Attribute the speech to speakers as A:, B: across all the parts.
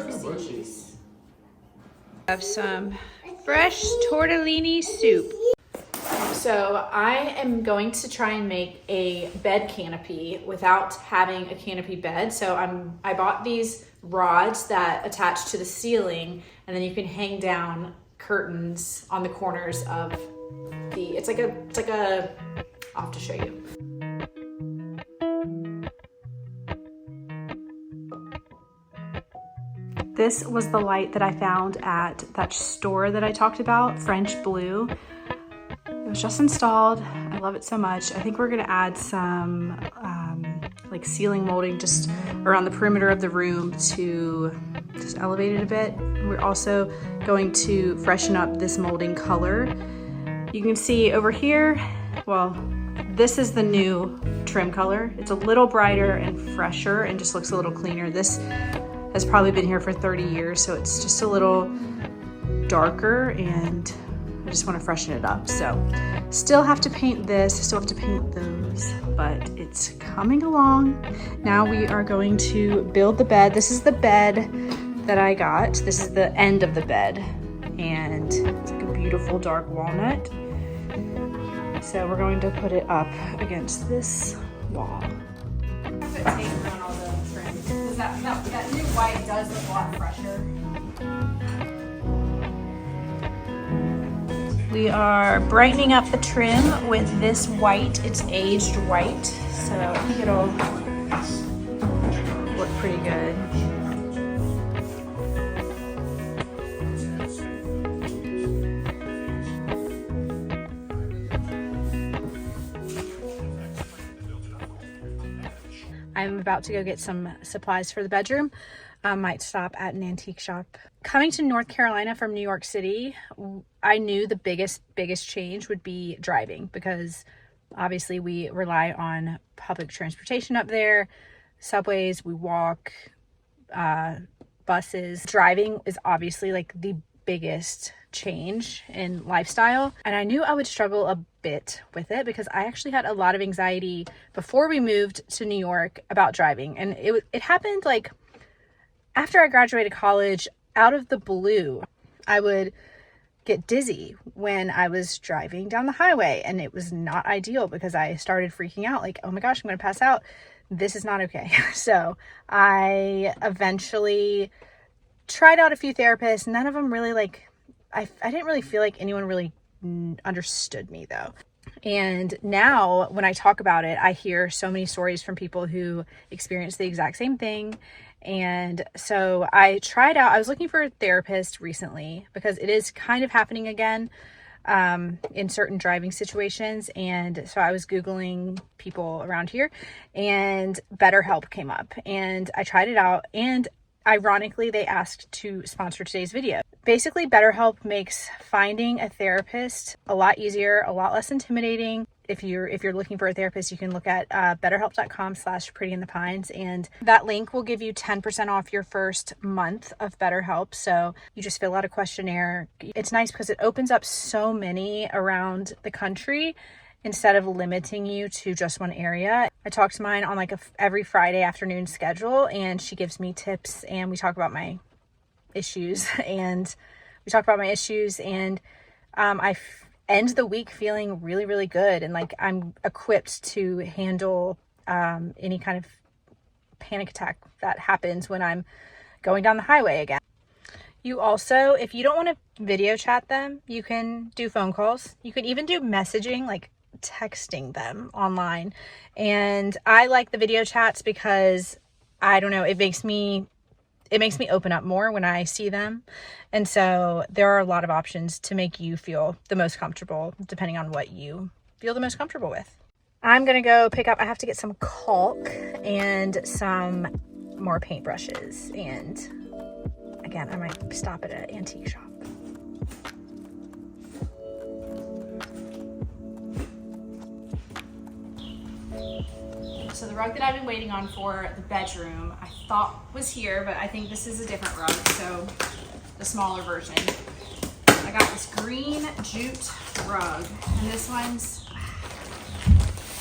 A: Brooksies. Have some fresh tortellini soup. So I am going to try and make a bed canopy without having a canopy bed. So I bought these rods that attach to the ceiling, and then you can hang down curtains on the corners of the, it's like a, I'll have to show you. This was the light that I found at that store that I talked about, French Bleue. It was just installed. I love it so much. I think we're gonna add some like ceiling molding just around the perimeter of the room to just elevate it a bit. We're also going to freshen up this molding color. You can see over here, well, this is the new trim color. It's a little brighter and fresher and just looks a little cleaner. This has probably been here for 30 years, so it's just a little darker, and I just want to freshen it up. So still have to paint this, still have to paint those, but it's coming along. Now we are going to build the bed. This is the bed that I got. This is the end of the bed, and it's like a beautiful dark walnut. So we're going to put it up against this wall. Put tape around all the trim, because that new white does look a lot fresher. We are brightening up the trim with this white. It's aged white, so I think it'll look pretty good. I'm about to go get some supplies for the bedroom. Might stop at an antique shop. Coming to North Carolina from New York City, I knew the biggest change would be driving, because obviously we rely on public transportation up there, subways, we walk, buses. Driving is obviously like the biggest change in lifestyle, and I knew I would struggle a bit with it because I actually had a lot of anxiety before we moved to New York about driving, and it happened like after I graduated college. Out of the blue, I would get dizzy when I was driving down the highway, and it was not ideal because I started freaking out like, oh my gosh, I'm gonna pass out. This is not okay. So I eventually tried out a few therapists. None of them really like, I didn't really feel like anyone really understood me though. And now when I talk about it, I hear so many stories from people who experienced the exact same thing. And so I tried out, I was looking for a therapist recently because it is kind of happening again in certain driving situations. And so I was Googling people around here, and BetterHelp came up, and I tried it out, and ironically, they asked to sponsor today's video. Basically, BetterHelp makes finding a therapist a lot easier, a lot less intimidating. If you're looking for a therapist, you can look at betterhelp.com/prettyinthepines, and that link will give you 10% off your first month of BetterHelp. So you just fill out a questionnaire. It's nice because it opens up so many around the country instead of limiting you to just one area. I talk to mine on like every Friday afternoon schedule, and she gives me tips, and we talk about my issues, and I end the week feeling really, really good, and like I'm equipped to handle any kind of panic attack that happens when I'm going down the highway again. You also, if you don't want to video chat them, you can do phone calls. You can even do messaging, like texting them online. And I like the video chats because, I don't know, it makes me open up more when I see them. And so there are a lot of options to make you feel the most comfortable, depending on what you feel the most comfortable with. I'm gonna go pick up, I have to get some caulk and some more paintbrushes. And again, I might stop at an antique shop. So the rug that I've been waiting on for the bedroom, I thought was here, but I think this is a different rug, so the smaller version. I got this green jute rug, and this one's,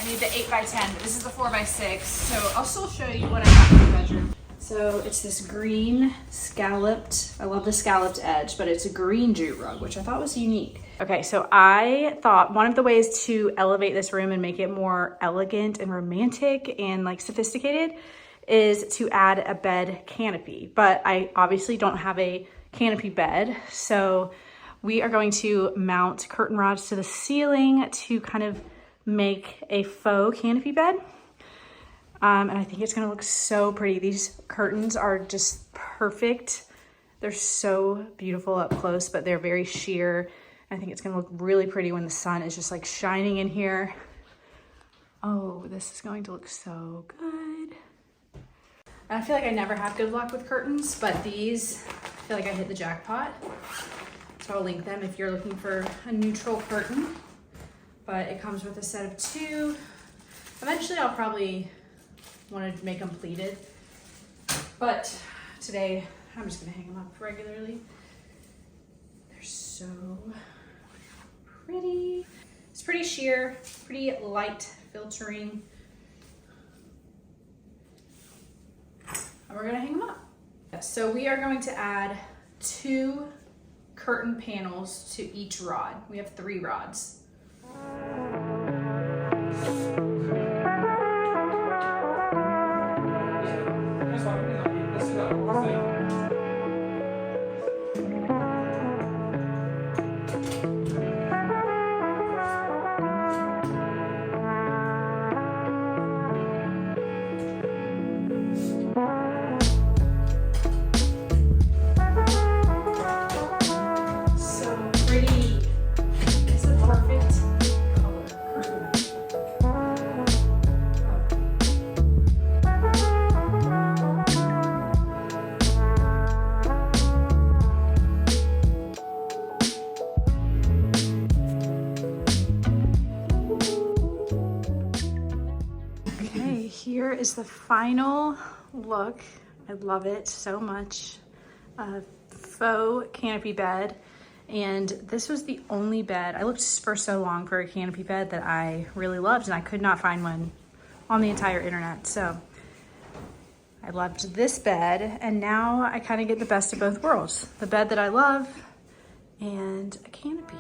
A: I need the 8x10, but this is the 4x6, so I'll still show you what I got for the bedroom. So it's this green scalloped, I love the scalloped edge, but it's a green jute rug, which I thought was unique. Okay, so I thought one of the ways to elevate this room and make it more elegant and romantic and like sophisticated is to add a bed canopy. But I obviously don't have a canopy bed, so we are going to mount curtain rods to the ceiling to kind of make a faux canopy bed. And I think it's gonna look so pretty. These curtains are just perfect. They're so beautiful up close, but they're very sheer. I think it's gonna look really pretty when the sun is just like shining in here. Oh, this is going to look so good. I feel like I never have good luck with curtains, but these, I feel like I hit the jackpot. So I'll link them if you're looking for a neutral curtain. But it comes with a set of 2. Eventually I'll probably want to make them pleated, but today I'm just gonna hang them up regularly. They're so pretty. It's pretty sheer, pretty light filtering, and we're gonna hang them up. So we are going to add 2 curtain panels to each rod. We have 3 rods. Here is the final look. I love it so much. Faux canopy bed. And this was the only bed. I looked for so long for a canopy bed that I really loved, and I could not find one on the entire internet. So I loved this bed, and now I kind of get the best of both worlds. The bed that I love and a canopy.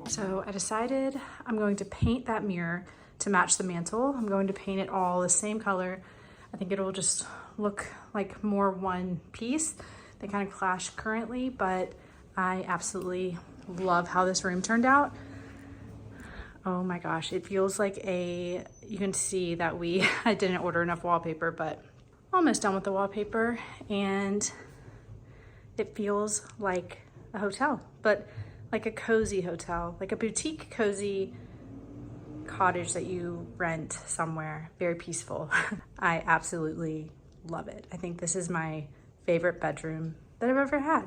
A: So I decided I'm going to paint that mirror to match the mantle. I'm going to paint it all the same color. I think it'll just look like more one piece. They kind of clash currently, but I absolutely love how this room turned out. Oh my gosh, it feels like you can see that I didn't order enough wallpaper, but almost done with the wallpaper, and it feels like a hotel, but like a cozy hotel, like a boutique cozy cottage that you rent somewhere, very peaceful. I absolutely love it. I think this is my favorite bedroom that I've ever had.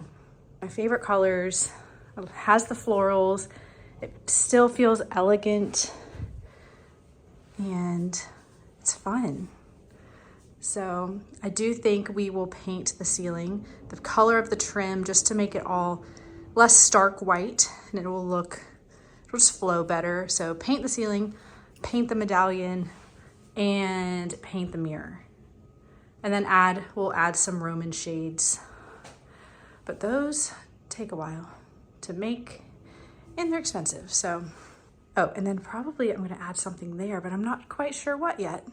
A: My favorite colors, it has the florals, it still feels elegant, and it's fun. So I do think we will paint the ceiling, the color of the trim, just to make it all less stark white, and it'll just flow better. So paint the ceiling, paint the medallion, and paint the mirror. And then we'll add some Roman shades. But those take a while to make, and they're expensive. So, oh, and then probably I'm gonna add something there, but I'm not quite sure what yet.